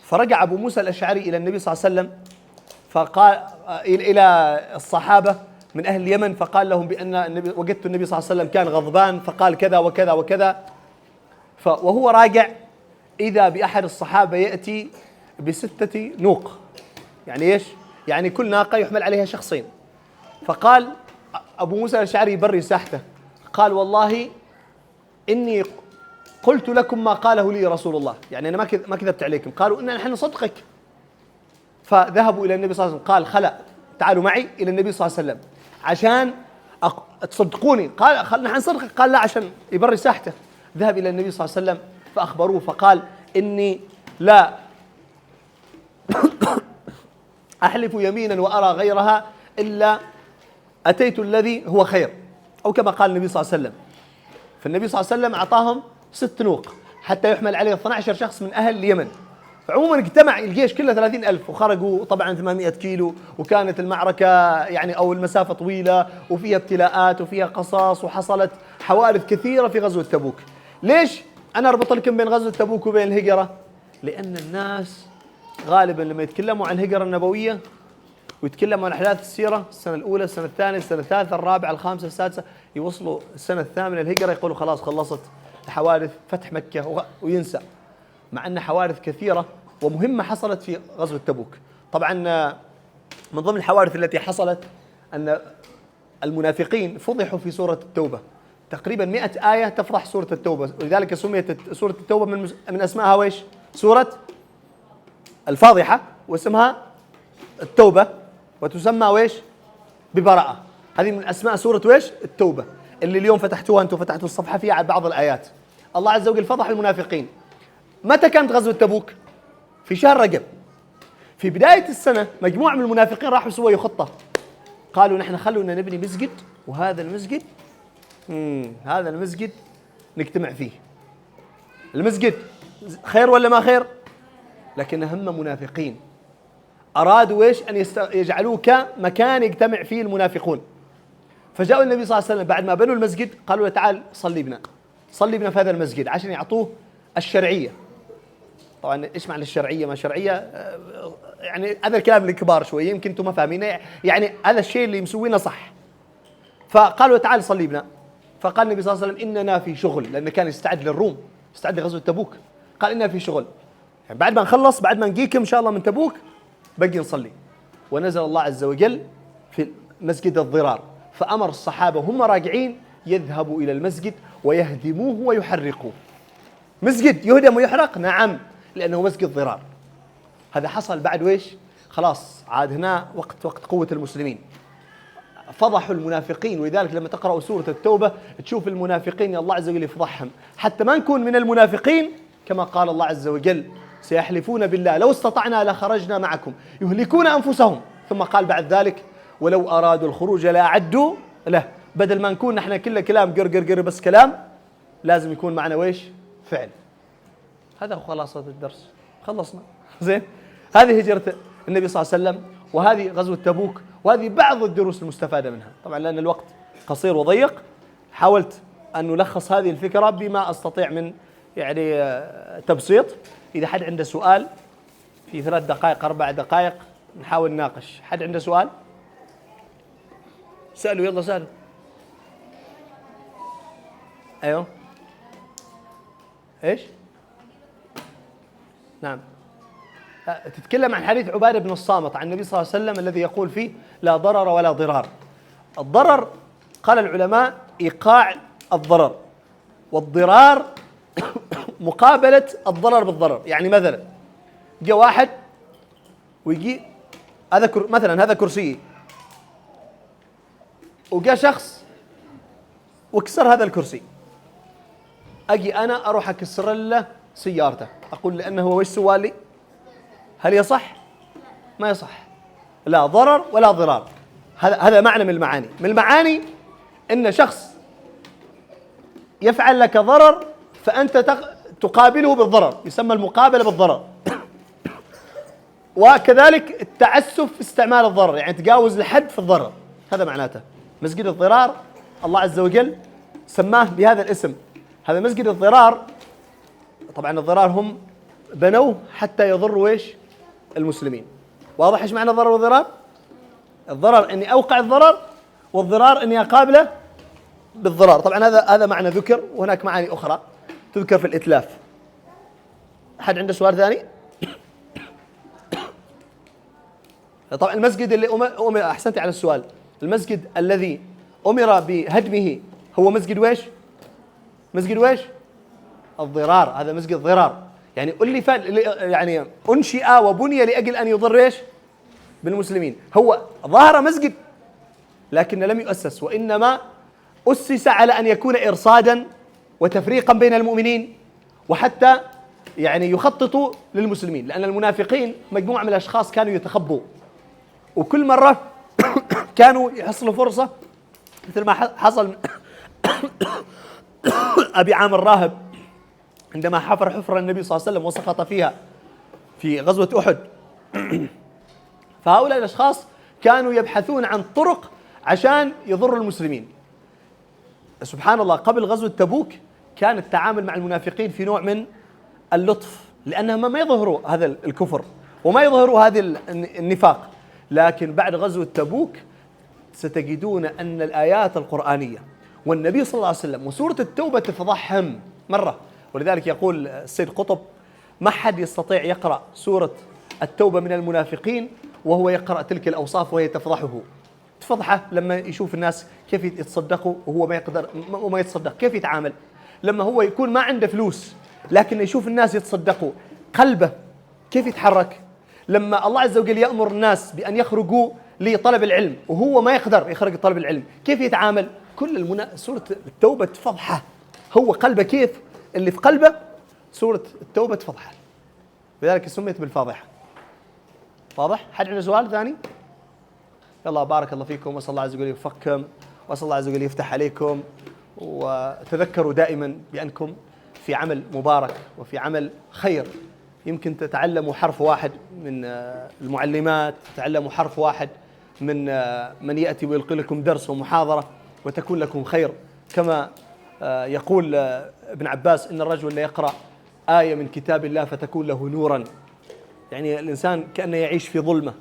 فرجع أبو موسى الأشعري إلى النبي صلى الله عليه وسلم فقال إلى الصحابة من أهل اليمن، فقال لهم بأن وجدت النبي صلى الله عليه وسلم كان غضبان فقال كذا وكذا وكذا. وهو راجع إذا بأحد الصحابة يأتي ب6 نوق. يعني إيش؟ يعني كل ناقة يحمل عليها شخصين. فقال أبو موسى الأشعري بري ساحته، قال: والله إني قلت لكم ما قاله لي رسول الله. يعني أنا ما كذبت عليكم. قالوا: إننا نحن نصدقك. فذهبوا إلى النبي صلى الله عليه وسلم، قال: خلا تعالوا معي إلى النبي صلى الله عليه وسلم عشان تصدقوني. قال: نحن نصدقك. قال: لا، عشان يبري ساحته. ذهب إلى النبي صلى الله عليه وسلم فأخبروه، فقال: إني لا أحلف يمينا وأرى غيرها إلا أتيت الذي هو خير، أو كما قال النبي صلى الله عليه وسلم. فالنبي صلى الله عليه وسلم أعطاهم 6 نوق حتى يحمل عليه 12 شخص من أهل اليمن. فعموما اجتمع الجيش كله 30,000 وخرجوا طبعا 800 كيلو، وكانت المعركة يعني أو المسافة طويلة وفيها ابتلاءات وفيها قصاص، وحصلت حوادث كثيرة في غزوة تبوك. ليش؟ أنا أربط لكم بين غزوة تبوك وبين الهجرة، لأن الناس غالبا لما يتكلموا عن الهجرة النبوية ويتكلموا عن أحداث السيرة، السنة الأولى، السنة الثانية، السنة الثالثة، الرابعة، الخامسة، السادسة، يوصلوا السنة الثامنة الهجرة يقولوا خلاص خلصت حوادث فتح مكة وينسى، مع أن حوادث كثيرة ومهمة حصلت في غزوة تبوك. طبعا من ضمن الحوادث التي حصلت أن المنافقين فضحوا في سورة التوبة، تقريبا 100 آية تفضح سورة التوبة، ولذلك سميت سورة التوبة من أسمائها ويش؟ سورة الفاضحة، واسمها التوبة، وتسمى ويش؟ ببراءة. هذه من أسماء سورة ويش؟ التوبة، اللي اليوم فتحتوها أنتم، فتحتوا الصفحة فيها بعض الآيات. الله عز وجل فضح المنافقين. متى كانت غزوة تبوك؟ في شهر رجب. في بداية السنة مجموعة من المنافقين راحوا سووا خطة، قالوا نحن خلونا نبني مسجد، وهذا المسجد هذا المسجد نجتمع فيه. المسجد خير ولا ما خير؟ لكن هم منافقين أرادوا إيش؟ أن يجعلوه كمكان يجتمع فيه المنافقون. فجاءوا النبي صلى الله عليه وسلم بعد ما بنوا المسجد، قالوا له تعال صلي بنا في هذا المسجد، عشان يعطوه الشرعية. طبعا ايش معنى الشرعية؟ ما شرعية يعني هذا الكلام الكبار شوي، يمكن انتم ما فاهمينه، يعني هذا الشيء اللي مسوينه صح. فقالوا تعال صلي بنا. فقال النبي صلى الله عليه وسلم إننا في شغل، لأنه كان يستعد للروم، يستعد لغزوة تبوك. قال إننا في شغل، يعني بعد ما نخلص، بعد ما نجيكم إن شاء الله من تبوك بقي نصلي. ونزل الله عز وجل في مسجد الضرار، فأمر الصحابة هم راجعين يذهبوا إلى المسجد ويهدموه ويحرقوه. مسجد يهدم ويحرق؟ نعم، لأنه مسجد ضرار. هذا حصل بعد ويش؟ خلاص عاد هنا وقت قوة المسلمين، فضحوا المنافقين. ولذلك لما تقرأوا سورة التوبة تشوف المنافقين الله عز وجل يفضحهم، حتى ما نكون من المنافقين. كما قال الله عز وجل سيحلفون بالله لو استطعنا لخرجنا معكم يهلكون أنفسهم، ثم قال بعد ذلك ولو أرادوا الخروج لأعدوا له. بدل ما نكون نحن كله كلام قر بس كلام، لازم يكون معنا ويش؟ فعل. هذا هو خلاصة الدرس، خلصنا. زين، هذه هجرة النبي صلى الله عليه وسلم، وهذه غزوة تبوك، وهذه بعض الدروس المستفادة منها. طبعا لأن الوقت قصير وضيق، حاولت أن نلخص هذه الفكرة بما أستطيع من يعني تبسيط. إذا حد عنده سؤال في 3 دقائق 4 دقائق نحاول نناقش. حد عنده سؤال؟ سألوا، يلا سألوا. أيوه، إيش؟ نعم، تتكلم عن حديث عبادة بن الصامت عن النبي صلى الله عليه وسلم الذي يقول فيه لا ضرر ولا ضرار. الضرر قال العلماء إيقاع الضرر، والضرار مقابلة الضرر بالضرر. يعني مثلا جاء واحد ويجي هذا مثلا هذا كرسي، وجاء شخص وكسر هذا الكرسي، أجي أنا أروح أكسر له سيارته، أقول لأنه هو وش سوى لي؟ هل يصح؟ ما يصح. لا ضرر ولا ضرار. هذا معنى من المعاني. من المعاني أن شخص يفعل لك ضرر فأنت تقابله بالضرر، يسمى المقابلة بالضرر. وكذلك التعسف في استعمال الضرر، يعني تجاوز الحد في الضرر، هذا معناته. مسجد الضرار الله عز وجل سماه بهذا الاسم. هذا مسجد الضرار، طبعا الضرار هم بنوه حتى يضروا ايش؟ المسلمين. واضح ايش معنى الضرر والضرار؟ الضرر اني اوقع الضرر، والضرار اني اقابله بالضرار. طبعا هذا معنى ذكر، وهناك معاني اخرى تذكر في الاتلاف. احد عنده سؤال ثاني؟ طبعا المسجد اللي أمر، احسنت على السؤال، المسجد الذي امر بهدمه هو مسجد ويش؟ مسجد ويش؟ الضرار. هذا مسجد ضرار، يعني ألف، يعني أنشئ وبني لأجل أن يضر ايش؟ بالمسلمين. هو ظهر مسجد لكن لم يؤسس، وإنما أسس على أن يكون إرصادا وتفريقا بين المؤمنين، وحتى يعني يخططوا للمسلمين، لأن المنافقين مجموعة من الأشخاص كانوا يتخبوا، وكل مرة كانوا يحصلوا فرصة، مثل ما حصل أبي عامر الراهب عندما حفر حفرة النبي صلى الله عليه وسلم وسقط فيها في غزوة أحد. فهؤلاء الأشخاص كانوا يبحثون عن طرق عشان يضروا المسلمين. سبحان الله، قبل غزوة تبوك كان التعامل مع المنافقين في نوع من اللطف، لأنهم ما يظهروا هذا الكفر وما يظهروا هذا النفاق. لكن بعد غزوة تبوك ستجدون أن الآيات القرآنية والنبي صلى الله عليه وسلم وسورة التوبة تفضحهم مرة. ولذلك يقول السيد قطب: ما حد يستطيع يقرأ سورة التوبة من المنافقين وهو يقرأ تلك الأوصاف وهي تفضحه. تفضحه لما يشوف الناس كيف يتصدقوا وهو ما يقدر وما يتصدق، كيف يتعامل لما هو يكون ما عنده فلوس لكن يشوف الناس يتصدقوا، قلبه كيف يتحرك. لما الله عز وجل يأمر الناس بأن يخرجوا لطلب العلم وهو ما يقدر يخرج طلب العلم، كيف يتعامل. كل سورة التوبة تفضحه، هو قلبه كيف اللي في قلبه سورة التوبة تفضحه، لذلك سميت بالفاضحة. واضح؟ حد عنده سؤال ثاني؟ يلا بارك الله فيكم، وصلى الله عز وجل يوفقكم، وصلى الله عز وجل يفتح عليكم. وتذكروا دائما بأنكم في عمل مبارك وفي عمل خير. يمكن تتعلموا حرف واحد من المعلمات، تتعلموا حرف واحد من يأتي ويلقي لكم درس ومحاضرة وتكون لكم خير. كما يقول ابن عباس: إن الرجل لا يقرأ آية من كتاب الله فتكون له نورا. يعني الإنسان كأنه يعيش في ظلمة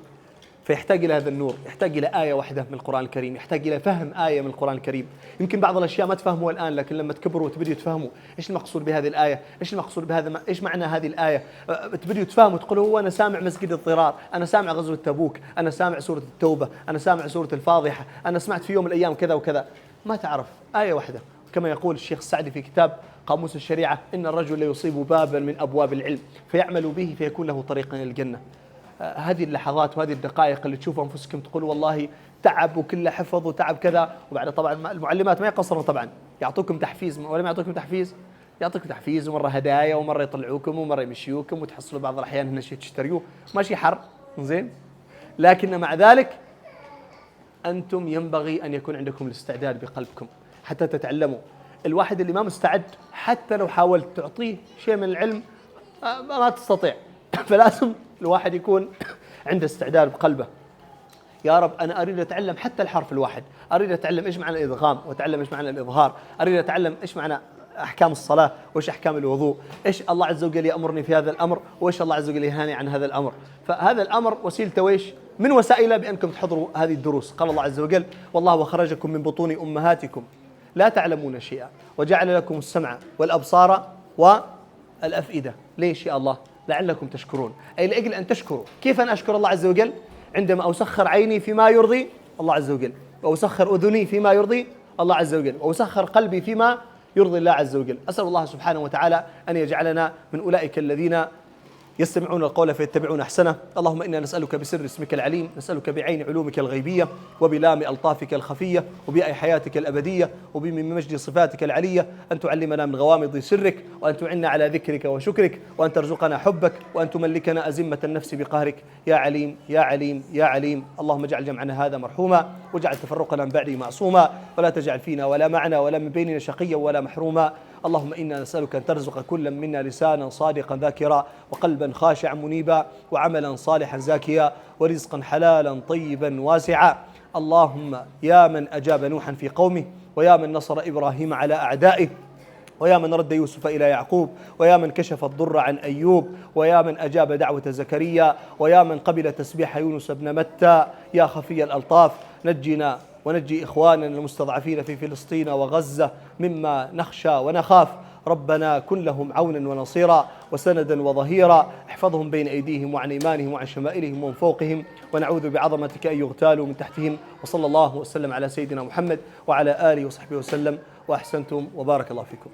فيحتاج إلى هذا النور، يحتاج إلى آية واحدة من القرآن الكريم، يحتاج إلى فهم آية من القرآن الكريم. يمكن بعض الأشياء ما تفهموها الآن، لكن لما تكبروا وتبدأوا تفهموا إيش المقصود بهذه الآية، إيش المقصود بهذا، إيش معنى هذه الآية، تبدأوا تفهموا تقولوا: هو أنا سامع مسجد الضرار، أنا سامع غزوة تبوك، أنا سامع سورة التوبة، أنا سامع سورة الفاضحة، أنا سمعت في يوم من الأيام كذا وكذا. ما تعرف آية واحدة. كما يقول الشيخ السعدي في كتاب قاموس الشريعة: إن الرجل لا يصيب بابا من أبواب العلم فيعمل به فيكون له طريقا إلى الجنة. هذه اللحظات وهذه الدقائق اللي تشوفوا أنفسكم تقول والله تعب وكله حفظ وتعب كذا. وبعد طبعا المعلمات ما يقصروا، طبعا يعطوكم تحفيز ولا ما يعطوكم تحفيز، يعطيكم تحفيز ومرة هدايا ومرة يطلعوكم ومرة يمشيوكم وتحصلوا بعض الأحيان هنا شيء تشتريوه ماشي حر زين. لكن مع ذلك أنتم ينبغي أن يكون عندكم الاستعداد بقلبكم حتى تتعلموا. الواحد اللي ما مستعد حتى لو حاولت تعطيه شيء من العلم ما تستطيع. فلازم الواحد يكون عنده استعداد بقلبه. يا رب أنا أريد أتعلم حتى الحرف الواحد، أريد أتعلم إيش معنى الإدغام وأتعلم إيش معنى الإظهار، أريد أتعلم إيش معنى أحكام الصلاة وإيش أحكام الوضوء، إيش الله عز وجل يأمرني في هذا الأمر وإيش الله عز وجل ينهاني عن هذا الأمر. فهذا الأمر وسيلته وإيش؟ من وسائله بأنكم تحضروا هذه الدروس. قال الله عز وجل: والله أخرجكم من بطون أمهاتكم لا تعلمون شيئا وجعل لكم السمع والأبصار والأفئدة. ليش يا الله؟ لعلكم تشكرون، أي لأجل أن تشكروا. كيف أن أشكر الله عز وجل؟ عندما أسخر عيني فيما يرضي الله عز وجل، وأسخر أذني فيما يرضي الله عز وجل، وأسخر قلبي فيما يرضي الله عز وجل. أسأل الله سبحانه وتعالى أن يجعلنا من أولئك الذين يستمعون القول فيتبعون أحسنه. اللهم إنا نسألك بسر اسمك العليم، نسألك بعين علومك الغيبية وبلام ألطافك الخفية وبأي حياتك الأبدية وبمن مجد صفاتك العلية أن تعلمنا من غوامض سرك، وأن تعنا على ذكرك وشكرك، وأن ترزقنا حبك، وأن تملكنا أزمة النفس بقهرك يا عليم يا عليم يا عليم. اللهم اجعل جمعنا هذا مرحوما واجعل تفرقنا من بعده معصوما، ولا تجعل فينا ولا معنا ولا من بيننا شقيا ولا محروما. اللهم إنا نسألك أن ترزق كل منا لسانا صادقا ذاكرا وقلبا خاشعا منيبا وعملا صالحا زاكيا ورزقا حلالا طيبا واسعا. اللهم يا من أجاب نوحا في قومه، ويا من نصر إبراهيم على أعدائه، ويا من رد يوسف إلى يعقوب، ويا من كشف الضر عن أيوب، ويا من أجاب دعوة زكريا، ويا من قبل تسبيح يونس بن متى، يا خفي الألطاف نجنا ونجي إخواننا المستضعفين في فلسطين وغزة مما نخشى ونخاف. ربنا كن لهم عونا ونصيرا وسندا وظهيرا، احفظهم بين أيديهم وعن إيمانهم وعن شمائلهم ومن فوقهم، ونعوذ بعظمتك أن يغتالوا من تحتهم. وصلى الله وسلم على سيدنا محمد وعلى آله وصحبه وسلم، وأحسنتم وبارك الله فيكم.